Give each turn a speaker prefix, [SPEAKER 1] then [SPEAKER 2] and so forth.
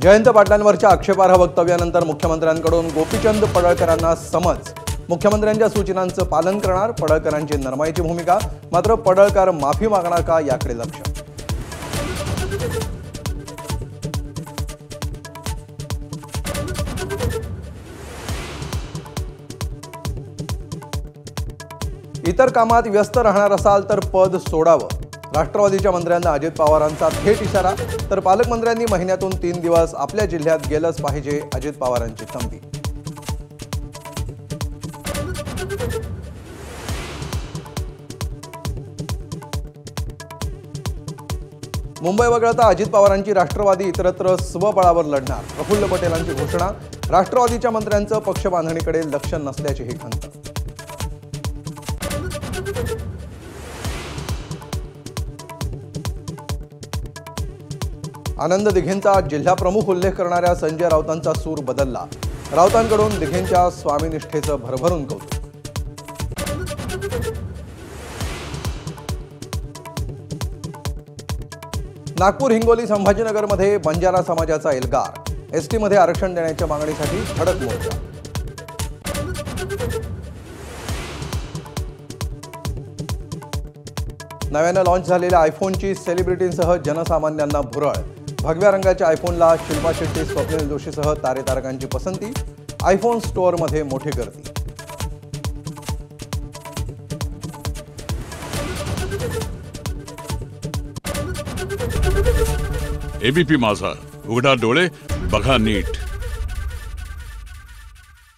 [SPEAKER 1] जयंत पाटलांवरच्या आक्षेपार्ह वक्तव्यानंतर मुख्यमंत्र्यांकडून गोपीचंद पडळकरांना समज। मुख्यमंत्र्यांच्या सूचनांचं पालन करणार पडळकरांची नरमाईची भूमिका। मात्र पडळकर माफी मागणार का याकडे लक्ष। इतर कामात व्यस्त राहणार असाल तर पद सोडावं। राष्ट्रवादीच्या मंत्र्यांना अजित पवारांचा थेट इशारा। तर पालकमंत्र्यांनी महिन्यातून 3 दिवस आपल्या जिल्ह्यात गेलंच पाहिजे अजित पवारांची तंबी। मुंबई वगळता अजित पवारांची राष्ट्रवादी इतरत्र स्वबळावर लढणार। प्रफुल्ल पटेलांची घोषणा। राष्ट्रवादीच्या मंत्र्यांचं पक्षबांधणीकडे लक्ष नसल्याची खंत। आनंद दिघेंचा जिल्हा प्रमुख उल्लेख करणाऱ्या संजय राऊतांचा सूर बदलला। राऊतांकडून दिघेंच्या स्वामीनिष्ठेचं भरभरून कौतुक। नागपूर हिंगोली संभाजीनगरमध्ये बंजारा समाजाचा एल्गार। एसटी मध्ये आरक्षण देण्याच्या मागणीसाठी धडक मोर्चा। नव्यानं लॉन्च झालेल्या आयफोनची सेलिब्रिटींसह जनसामान्यांना भुरळ। भगव्या रंगाच्या आयफोनला शिल्पा शेट्टी, स्वप्नील जोशीसह तारेतारकांची पसंती। आयफोन स्टोअरमध्ये मोठी गर्दी।
[SPEAKER 2] एबीपी माझा, उघडा डोळे बघा नीट।